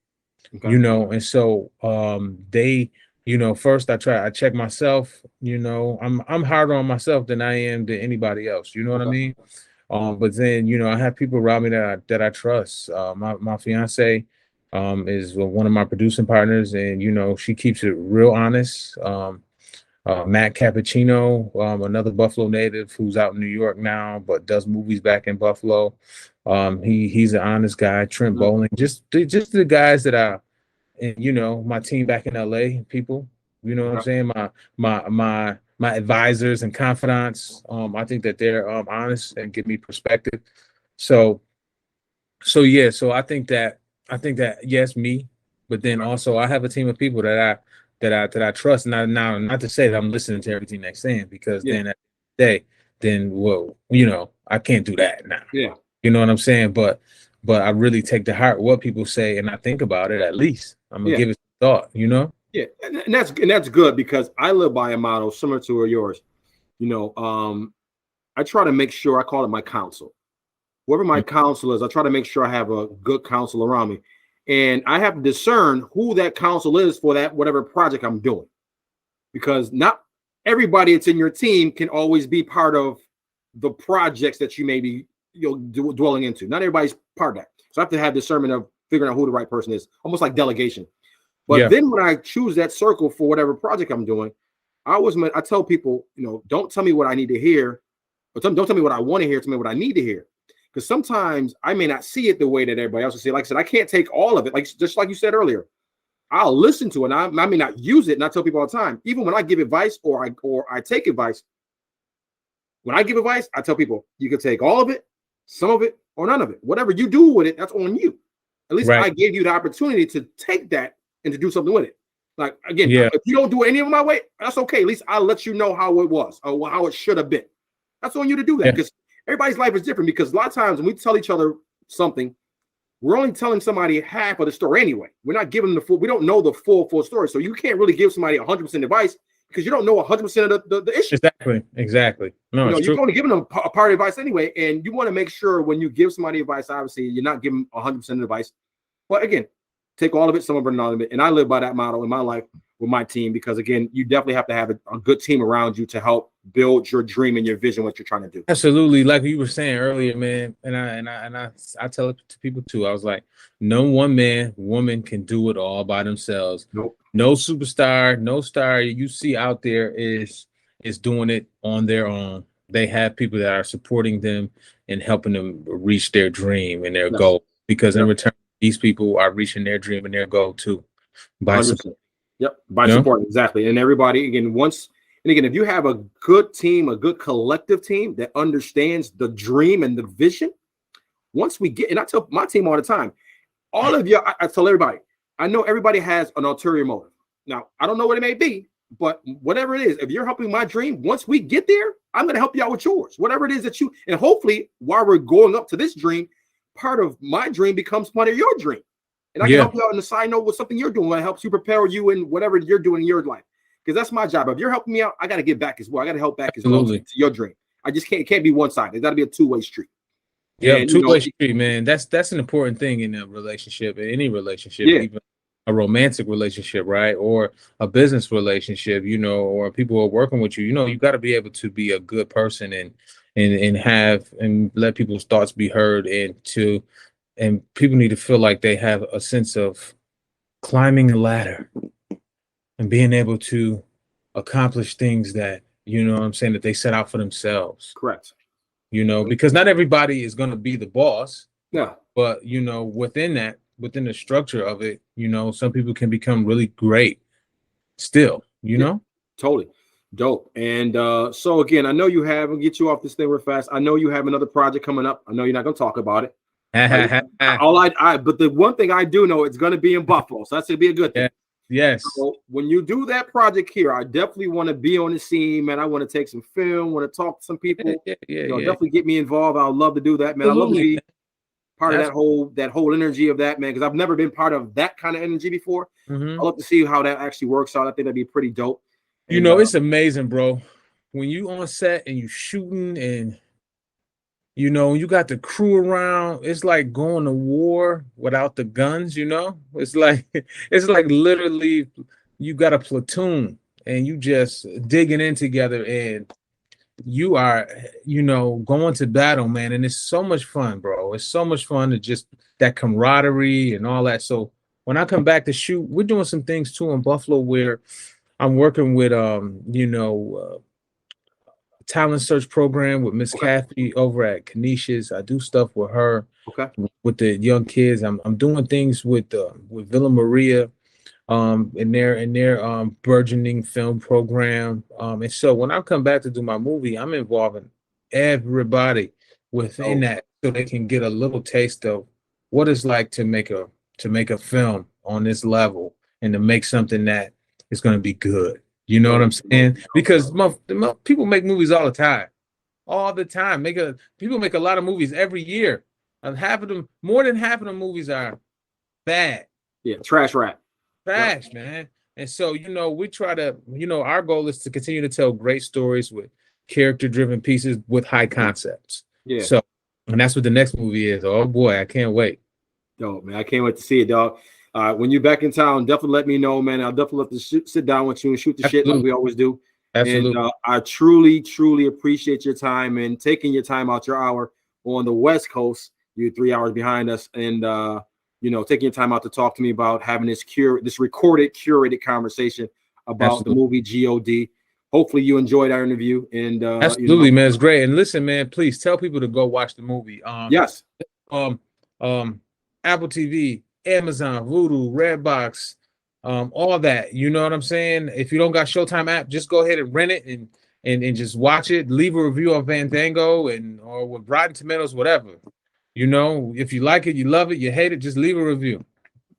Okay. And so they, first I check myself. I'm harder on myself than I am to anybody else. You know what I mean? But then, I have people around me that I trust. My fiance is one of my producing partners, and, she keeps it real honest. Matt Cappuccino, another Buffalo native who's out in New York now, but does movies back in Buffalo. He's an honest guy. Trent Bowling, just the guys that my team back in LA, people, what I'm saying? My advisors and confidants, I think that they're honest and give me perspective. So I think that yes, me, but then also I have a team of people that I trust. Now, not to say that I'm listening to everything they're saying, because then at the day, I can't do that now. Yeah. You know what I'm saying? But I really take to heart what people say, and I think about it. At least I'm gonna give it some thought. Yeah, and that's good, because I live by a model similar to yours. I try to make sure, I call it my counsel. Whoever my counsel is, I try to make sure I have a good counsel around me, and I have to discern who that counsel is for that whatever project I'm doing, because not everybody that's in your team can always be part of the projects that you may be dwelling into. Not everybody's part of that, so I have to have discernment of figuring out who the right person is, almost like delegation. But then when I choose that circle for whatever project I'm doing, I tell people, don't tell me what I need to hear, but don't tell me what I want to hear. Tell me what I need to hear. Because sometimes I may not see it the way that everybody else will see it. Like I said, I can't take all of it. Like just like you said earlier, I'll listen to it. And I may not use it. And I tell people all the time, even when I give advice or I take advice, when I give advice, I tell people you can take all of it, some of it, or none of it. Whatever you do with it, that's on you. At least I gave you the opportunity to take that and to do something with it. Like, again, if you don't do any of my way, that's okay. At least I'll let you know how it was or how it should have been. That's on you to do that, because everybody's life is different. Because a lot of times when we tell each other something, we're only telling somebody half of the story anyway. We're not giving them the full. We don't know the full story. So you can't really give somebody 100% advice because you don't know 100% of the issue. Exactly. No, you're only giving them a part of advice anyway. And you want to make sure when you give somebody advice, obviously, you're not giving 100% advice. But again, take all of it, some of it, none of it. And I live by that model in my life with my team, because again, you definitely have to have a good team around you to help build your dream and your vision, what you're trying to do. Absolutely. Like you were saying earlier, man. And I tell it to people too. I was like, no one man, woman can do it all by themselves. Nope. No superstar, no star you see out there is doing it on their own. They have people that are supporting them and helping them reach their dream and their goal, because in return, these people are reaching their dream and their goal too by support. By support, exactly. And everybody, again, if you have a good team, a good collective team that understands the dream and the vision, once we get, and I tell my team all the time, all of you, I tell everybody, I know everybody has an ulterior motive. Now, I don't know what it may be, but whatever it is, if you're helping my dream, once we get there, I'm going to help you out with yours. Whatever it is that and hopefully while we're going up to this dream, part of my dream becomes part of your dream. And I can help you out on the side note with something you're doing that helps you prepare you in whatever you're doing in your life. Because that's my job. If you're helping me out, I got to give back as well. I got to help back as well to your dream. I just can't. It can't be one sided. It's got to be a two-way street. Yeah, two-way street, man. That's an important thing in a relationship, in any relationship, even a romantic relationship, right? Or a business relationship, or people who are working with you. You got to be able to be a good person and have and let people's thoughts be heard, and people need to feel like they have a sense of climbing a ladder and being able to accomplish things that, that they set out for themselves. Correct. Because not everybody is going to be the boss. Yeah. But, within the structure of it, some people can become really great still, Totally. Dope. And so again, I know we'll get you off this thing real fast. I know you have another project coming up. I know you're not going to talk about it. But the one thing I do know, it's going to be in Buffalo, so that's going to be a good thing. Yes. So when you do that project here, I definitely want to be on the scene, man. I want to take some film, want to talk to some people. Definitely get me involved. I'd love to do that, man. I'd love to be part of that whole energy of that, man, because I've never been part of that kind of energy before. I'd love to see how that actually works out. I think that'd be pretty dope. And, it's amazing, bro. When you on set and you shooting and you got the crew around, it's like going to war without the guns, It's like literally you got a platoon and you just digging in together and you are, going to battle, man. And it's so much fun, bro. It's so much fun to just that camaraderie and all that. So when I come back to shoot, we're doing some things too in Buffalo where I'm working with, talent search program with Miss Kathy over at Canisius. I do stuff with her, with the young kids. I'm doing things with Villa Maria, in their burgeoning film program. And so when I come back to do my movie, I'm involving everybody within that, so they can get a little taste of what it's like to make a film on this level and to make something that is going to be good. You know what I'm saying? Because people make movies all the time. People make a lot of movies every year, and more than half of the movies are bad. Yeah, trash rap. Trash, man. And so, we try to, our goal is to continue to tell great stories with character-driven pieces with high concepts. Yeah. So, and that's what the next movie is. Oh boy, I can't wait. Dope, man. I can't wait to see it, dog. When you're back in town, definitely let me know, man. I'll definitely love to sit down with you and shoot the shit like we always do. Absolutely. And I truly, truly appreciate your time and taking your time out your hour on the West Coast. You're 3 hours behind us, and taking your time out to talk to me about having this recorded, curated conversation about the movie G.O.D. Hopefully you enjoyed our interview. And absolutely, man, it's great. And listen, man, please tell people to go watch the movie. Yes. Apple TV, Amazon, Vudu, Redbox, all that. You know what I'm saying? If you don't got Showtime app, just go ahead and rent it and just watch it. Leave a review on Fandango or with Rotten Tomatoes, whatever. You know, if you like it, you love it, you hate it, just leave a review.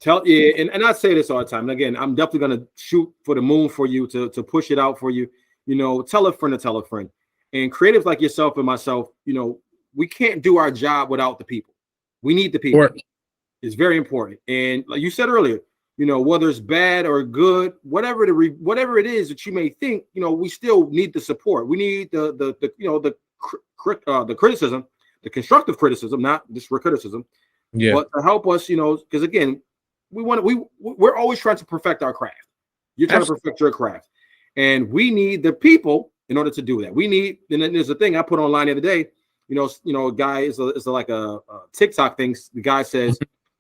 And I say this all the time. And again, I'm definitely gonna shoot for the moon for you to push it out for you. You know, tell a friend to tell a friend. And creatives like yourself and myself, you know, we can't do our job without the people. We need the people. It's very important. And like you said earlier, you know, whether it's bad or good, whatever it is that you may think, you know, we still need the support. We need the you know, the criticism, the constructive criticism, not just criticism, but to help us, you know, because again, we're always trying to perfect our craft. You're trying to perfect your craft, and we need the people in order to do that. We need, and then there's a thing I put online the other day. You know, a guy is like a TikTok thing. The guy says,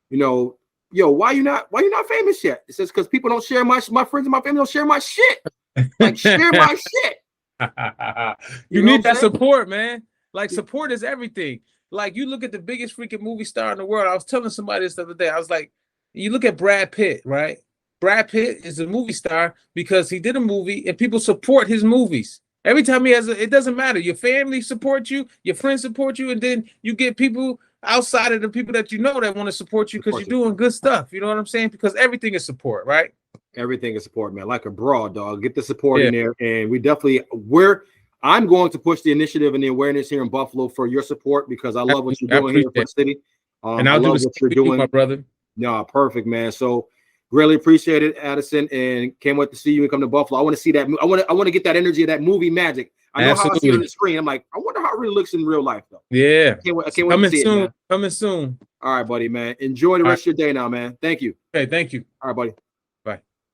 you know, yo, why you not famous yet? It says because people don't share my friends and my family don't share my shit. Like share my shit. You need that support, man. Like support is everything. Like you look at the biggest freaking movie star in the world. I was telling somebody this the other day. I was like, you look at Brad Pitt, right? Brad Pitt is a movie star because he did a movie and people support his movies. Every time he has it doesn't matter. Your family supports you, your friends support you, and then you get people outside of the people that you know that want to support you because you're doing good stuff. You know what I'm saying? Because everything is support, right? Everything is support, man. Like a broad dog. Get the support in there. And we definitely I'm going to push the initiative and the awareness here in Buffalo for your support because I love what you're doing here for the city. And I love what you're doing, my brother. No, perfect, man. So really appreciate it, Addison, and can't wait to see you and come to Buffalo. I want to see that. I want to get that energy of that movie magic. I know how I see it on the screen. I'm like, I wonder how it really looks in real life, though. Yeah. I can't wait to see it, man. Coming soon. All right, buddy, man. Enjoy the rest of your day now, man. Thank you. Okay, thank you. All right, buddy.